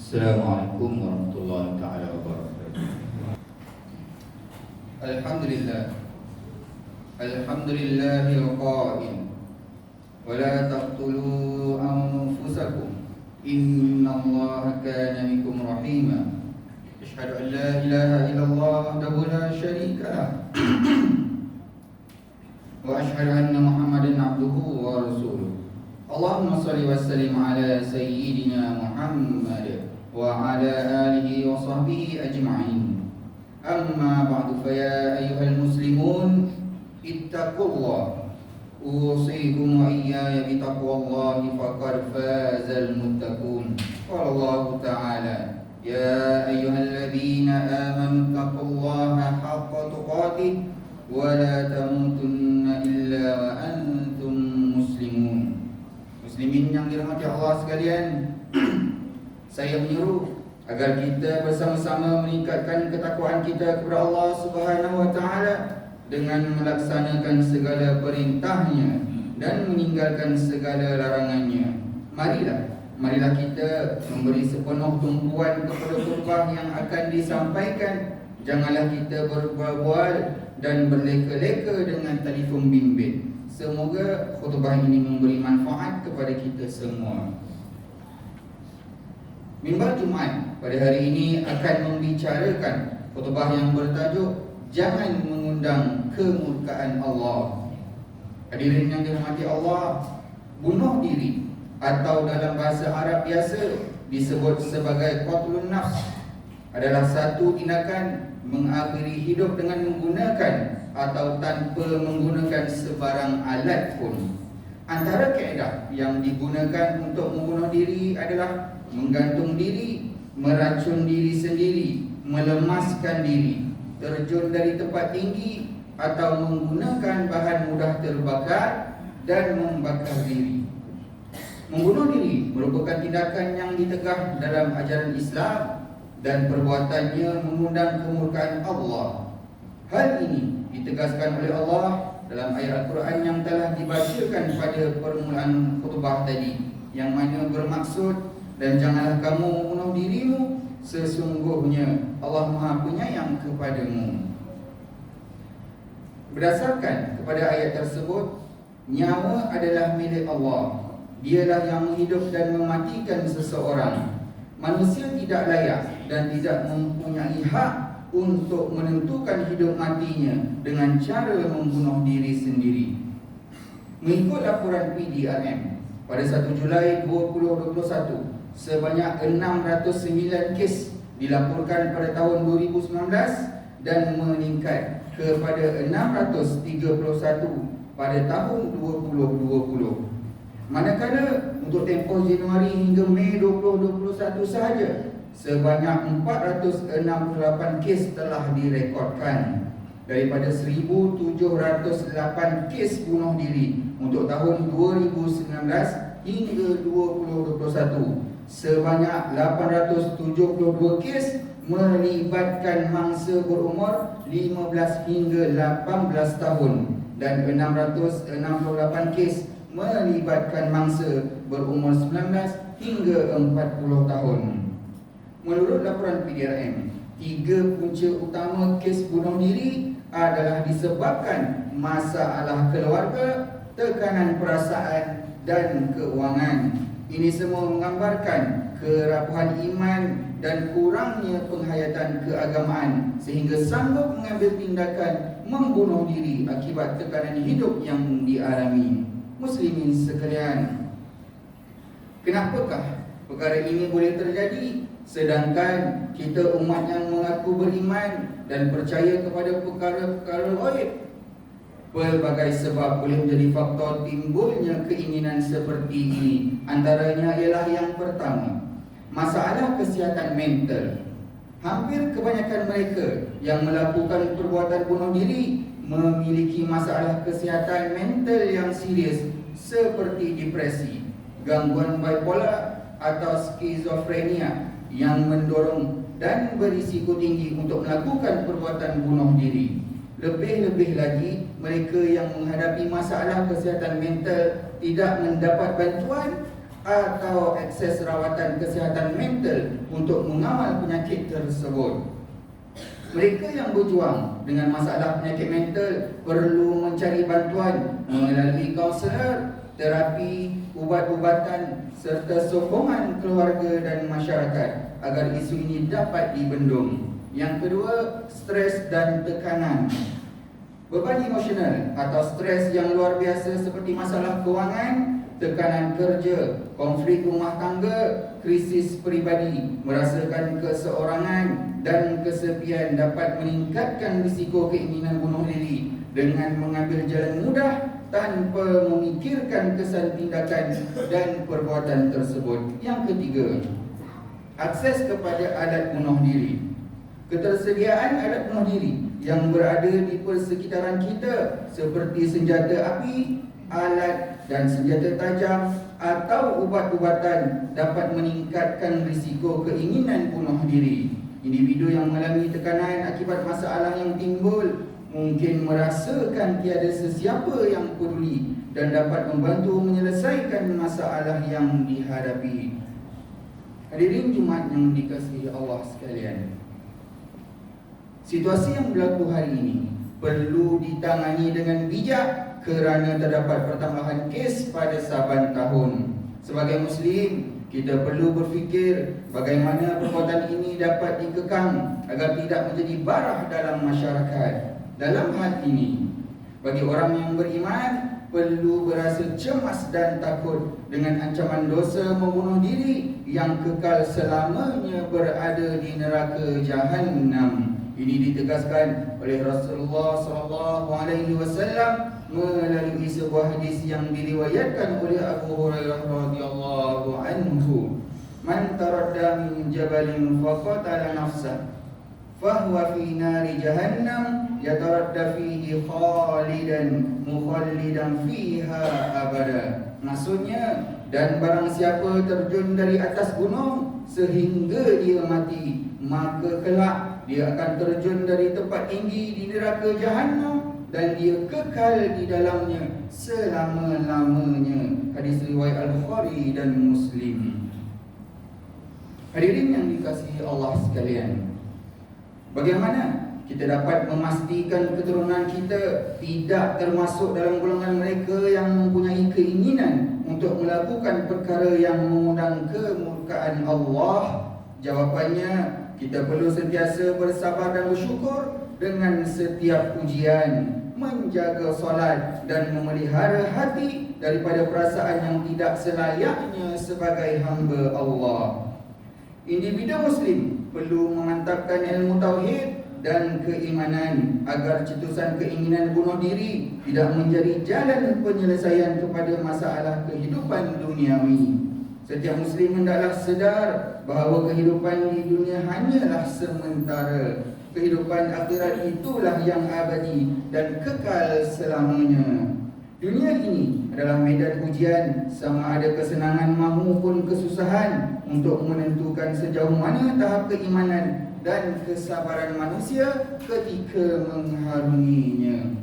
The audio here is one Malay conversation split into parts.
Assalamualaikum warahmatullahi taala wabarakatuh. Alhamdulillah. Alhamdulillahil qail wa la taqtulu anfusakum innallaha kana bikum rahima. Asyhadu an la ilaha illallah wahdahu la syarika lah wa asyhadu anna Muhammadan abduhu wa rasuluh. Allahumma shalli wa sallim ala sayyidina Muhammad wa ala alihi wa sahbihi ajma'in. Amma ba'du, fa ya ayyuhal muslimun ittaqullah. Usikum wa iyaya bitaqwallahi faqad fazal muttaqun. Qala Allah ta'ala: ya ayyuhalladzina amanu ittaqullaha haqqa tuqatih wa la tamutunna illa wa antum muslimun. Muslimin yang dirahmati Allah sekalian, saya menyeru agar kita bersama-sama meningkatkan ketakwaan kita kepada Allah Subhanahu wa taala dengan melaksanakan segala perintahnya dan meninggalkan segala larangannya. Marilah kita memberi sepenuh tumpuan kepada khutbah yang akan disampaikan. Janganlah kita berbual dan berleka-leka dengan telefon bimbit. Semoga khutbah ini memberi manfaat kepada kita semua. Mimbar Jumaat pada hari ini akan membicarakan khutbah yang bertajuk Jangan Mengundang Kemurkaan Allah. Hadirin yang dirahmati Allah, bunuh diri atau dalam bahasa Arab biasa disebut sebagai qatlun nafs adalah satu tindakan mengakhiri hidup dengan menggunakan atau tanpa menggunakan sebarang alat pun. Antara kaedah yang digunakan untuk membunuh diri adalah menggantung diri, meracun diri sendiri, melemaskan diri, terjun dari tempat tinggi, atau menggunakan bahan mudah terbakar dan membakar diri. Membunuh diri merupakan tindakan yang ditegah dalam ajaran Islam dan perbuatannya mengundang kemurkaan Allah. Hal ini ditegaskan oleh Allah dalam ayat Al-Quran yang telah dibacakan pada permulaan khutbah tadi, yang mana bermaksud, dan janganlah kamu membunuh dirimu, sesungguhnya Allah Maha Penyayang kepadamu. Berdasarkan kepada ayat tersebut, nyawa adalah milik Allah. Dialah yang menghidup dan mematikan seseorang. Manusia tidak layak dan tidak mempunyai hak untuk menentukan hidup matinya dengan cara membunuh diri sendiri. Mengikut laporan PDRM pada 1 Julai 2021, sebanyak 609 kes dilaporkan pada tahun 2019 dan meningkat kepada 631 pada tahun 2020. Manakala untuk tempoh Januari hingga Mei 2021 sahaja, sebanyak 468 kes telah direkodkan. Daripada 1,708 kes bunuh diri untuk tahun 2019 hingga 2021, sebanyak 872 kes melibatkan mangsa berumur 15 hingga 18 tahun dan 668 kes melibatkan mangsa berumur 19 hingga 40 tahun. Menurut laporan PDRM, 3 punca utama kes bunuh diri adalah disebabkan masalah keluarga, tekanan perasaan dan keuangan. Ini semua menggambarkan kerapuhan iman dan kurangnya penghayatan keagamaan sehingga sanggup mengambil tindakan membunuh diri akibat tekanan hidup yang dialami. Muslimin sekalian, kenapakah perkara ini boleh terjadi sedangkan kita umat yang mengaku beriman dan percaya kepada perkara-perkara ghaib? Pelbagai sebab boleh menjadi faktor timbulnya keinginan seperti ini. Antaranya ialah yang pertama, masalah kesihatan mental. Hampir kebanyakan mereka yang melakukan perbuatan bunuh diri memiliki masalah kesihatan mental yang serius seperti depresi, gangguan bipolar atau skizofrenia yang mendorong dan berisiko tinggi untuk melakukan perbuatan bunuh diri. Lebih-lebih lagi, mereka yang menghadapi masalah kesihatan mental tidak mendapat bantuan atau akses rawatan kesihatan mental untuk mengawal penyakit tersebut. Mereka yang berjuang dengan masalah penyakit mental perlu mencari bantuan melalui kaunselor, terapi, ubat-ubatan serta sokongan keluarga dan masyarakat agar isu ini dapat dibendung. Yang kedua, stres dan tekanan. Beban emosional atau stres yang luar biasa seperti masalah kewangan, tekanan kerja, konflik rumah tangga, krisis peribadi, merasakan keseorangan dan kesepian dapat meningkatkan risiko keinginan bunuh diri dengan mengambil jalan mudah tanpa memikirkan kesan tindakan dan perbuatan tersebut. Yang ketiga, akses kepada alat bunuh diri. Ketersediaan alat bunuh diri yang berada di persekitaran kita seperti senjata api, alat dan senjata tajam atau ubat-ubatan dapat meningkatkan risiko keinginan bunuh diri. Individu yang mengalami tekanan akibat masalah yang timbul mungkin merasakan tiada sesiapa yang peduli dan dapat membantu menyelesaikan masalah yang dihadapi. Hadirin Jumaat yang dikasihi Allah sekalian, situasi yang berlaku hari ini perlu ditangani dengan bijak kerana terdapat pertambahan kes pada saban tahun. Sebagai Muslim, kita perlu berfikir bagaimana perbuatan ini dapat dikekang agar tidak menjadi barah dalam masyarakat. Dalam hal ini, bagi orang yang beriman perlu berasa cemas dan takut dengan ancaman dosa membunuh diri yang kekal selamanya berada di neraka Jahannam. Ini ditegaskan oleh Rasulullah SAW melalui sebuah hadis yang diriwayatkan oleh Abu Hurairah radhiyallahu anhu. Man taradda min jabalin faqatala nafsah fahuwa fi nari jahannam yataradda fihi khalidan mukhallidan fiha abada. Maksudnya, dan barang siapa terjun dari atas gunung sehingga dia mati, maka kelak dia akan terjun dari tempat tinggi di neraka Jahannam dan dia kekal di dalamnya selama-lamanya. Hadis riwayat Al-Bukhari dan Muslim. Hadirin yang dikasihi Allah sekalian, bagaimana kita dapat memastikan keturunan kita tidak termasuk dalam golongan mereka yang mempunyai keinginan untuk melakukan perkara yang mengundang kemurkaan Allah? Jawapannya, kita perlu sentiasa bersabar dan bersyukur dengan setiap ujian, menjaga solat dan memelihara hati daripada perasaan yang tidak selayaknya sebagai hamba Allah. Individu Muslim perlu memantapkan ilmu tauhid dan keimanan agar cetusan keinginan bunuh diri tidak menjadi jalan penyelesaian kepada masalah kehidupan duniawi. Setiap Muslim hendaklah sedar bahawa kehidupan di dunia hanyalah sementara. Kehidupan akhirat itulah yang abadi dan kekal selamanya. Dunia ini adalah medan ujian, sama ada kesenangan maupun kesusahan, untuk menentukan sejauh mana tahap keimanan dan kesabaran manusia ketika mengharunginya.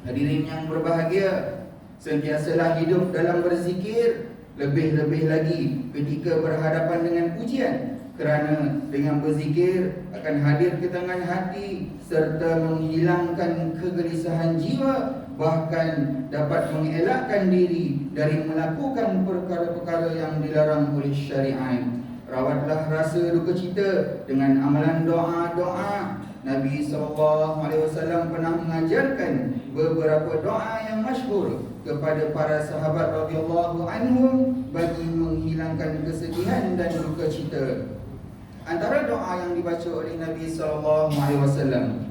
Hadirin yang berbahagia, sentiasalah hidup dalam berzikir, lebih-lebih lagi ketika berhadapan dengan ujian, kerana dengan berzikir akan hadir ketenangan hati serta menghilangkan kegelisahan jiwa, bahkan dapat mengelakkan diri dari melakukan perkara-perkara yang dilarang oleh syariat. Rawatlah rasa duka cita dengan amalan doa-doa. Nabi SAW pernah mengajarkan beberapa doa yang masyhur kepada para sahabat radhiyallahu anhum bagi menghilangkan kesedihan dan duka cita. Antara doa yang dibaca oleh Nabi SAW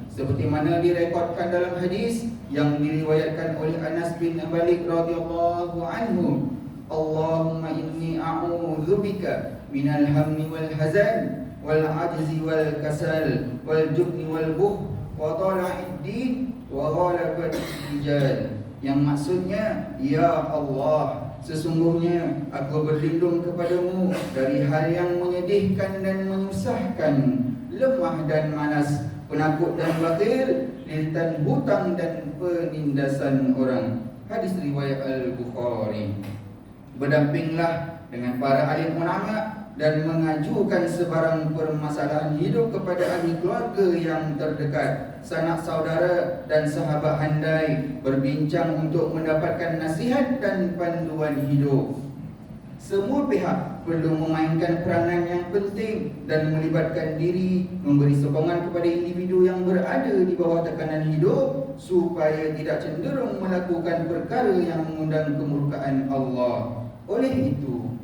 seperti mana direkodkan dalam hadis yang diriwayatkan oleh Anas bin Malik radhiyallahu anhu, Allahumma inni a'udzubika minal hammi wal hazan wal ajzi wal kasal wal jubni wal bukh wa tala'id din wa ghalabat rijal. Yang maksudnya, ya Allah, sesungguhnya aku berlindung kepadamu dari hal yang menyedihkan dan menyusahkan, lemah dan malas, penakut dan bakhil, lilitan hutang dan penindasan orang. Hadis riwayat Al-Bukhari. Berdampinglah dengan para alim ulama dan mengajukan sebarang permasalahan hidup kepada ahli keluarga yang terdekat, sanak saudara dan sahabat handai, berbincang untuk mendapatkan nasihat dan panduan hidup. Semua pihak perlu memainkan peranan yang penting dan melibatkan diri, memberi sokongan kepada individu yang berada di bawah tekanan hidup supaya tidak cenderung melakukan perkara yang mengundang kemurkaan Allah. Oleh itu,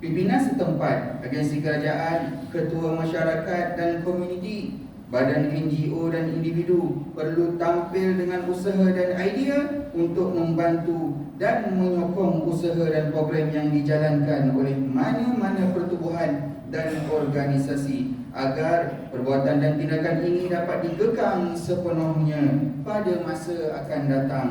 pimpinan setempat, agensi kerajaan, ketua masyarakat dan komuniti, badan NGO dan individu perlu tampil dengan usaha dan idea untuk membantu dan menyokong usaha dan program yang dijalankan oleh mana-mana pertubuhan dan organisasi agar perbuatan dan tindakan ini dapat dikekang sepenuhnya pada masa akan datang.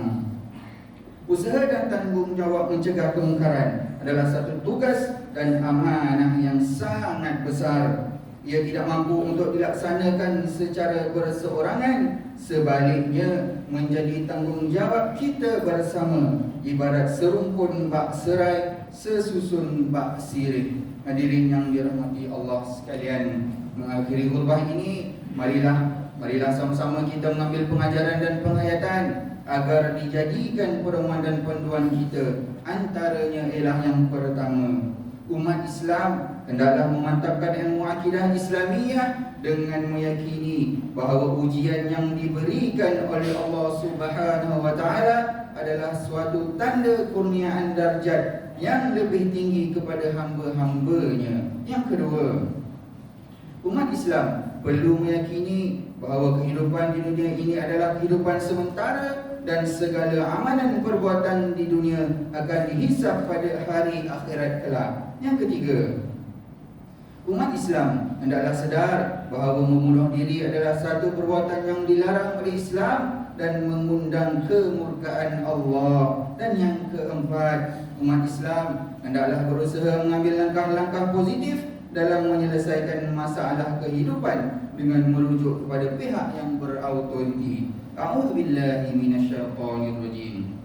Usaha dan tanggungjawab mencegah kemungkaran adalah satu tugas dan amanah yang sangat besar. Ia tidak mampu untuk dilaksanakan secara berseorangan. Sebaliknya, menjadi tanggungjawab kita bersama. Ibarat serumpun bak serai, sesusun bak sirih. Hadirin yang dirahmati Allah sekalian, mengakhiri khutbah ini, marilah sama-sama kita mengambil pengajaran dan penghayatan agar dijadikan pedoman dan panduan kita. Antaranya ialah yang pertama, umat Islam hendaklah memantapkan ilmu akidah Islamiyah dengan meyakini bahawa ujian yang diberikan oleh Allah Subhanahu wa taala adalah suatu tanda kurniaan darjat yang lebih tinggi kepada hamba-hambanya. Yang kedua, umat Islam perlu meyakini bahawa kehidupan di dunia ini adalah kehidupan sementara dan segala amalan perbuatan di dunia akan dihisap pada hari akhirat kelak. Yang ketiga, umat Islam hendaklah sedar bahawa membunuh diri adalah satu perbuatan yang dilarang oleh Islam dan mengundang kemurkaan Allah. Dan yang keempat, umat Islam hendaklah berusaha mengambil langkah-langkah positif dalam menyelesaikan masalah kehidupan dengan merujuk kepada pihak yang berautoriti. A'udzubillahi minasyaitonirrajim.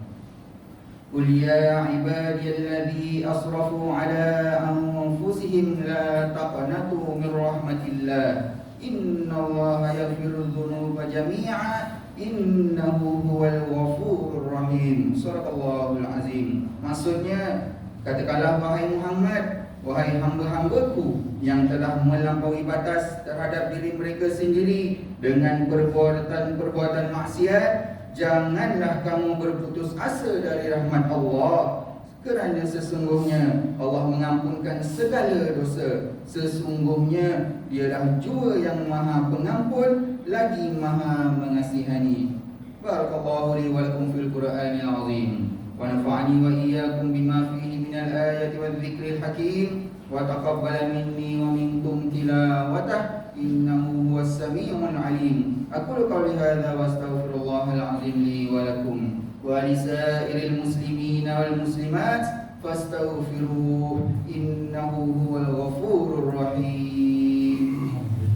Qul ya ibadiyalladzi asrafu ala anfusihim la taqnatu min rahmatillah. Innallaha yaghfiru dzunuba jami'a innahu huwal ghafurur rahim. Surahul Azim. Maksudnya, katakanlah wahai Muhammad, wahai hamba-hambaku yang telah melampaui batas terhadap diri mereka sendiri dengan perbuatan-perbuatan maksiat, janganlah kamu berputus asa dari rahmat Allah, kerana sesungguhnya Allah mengampunkan segala dosa. Sesungguhnya Dialah Jua yang Maha Pengampun lagi Maha Mengasihani. Barakallahu li wa lakum fil Qur'anil azim. ونفعني وإياكم بما فيه من الآية والذكر الحكيم وتقبل مني ومنكم تلاوته إنه هو السميع العليم. أقول قولي هذا وأستغفر الله العظيم لي ولكم ولسائر المسلمين والمسلمات فاستغفروه إنه هو الغفور الرحيم.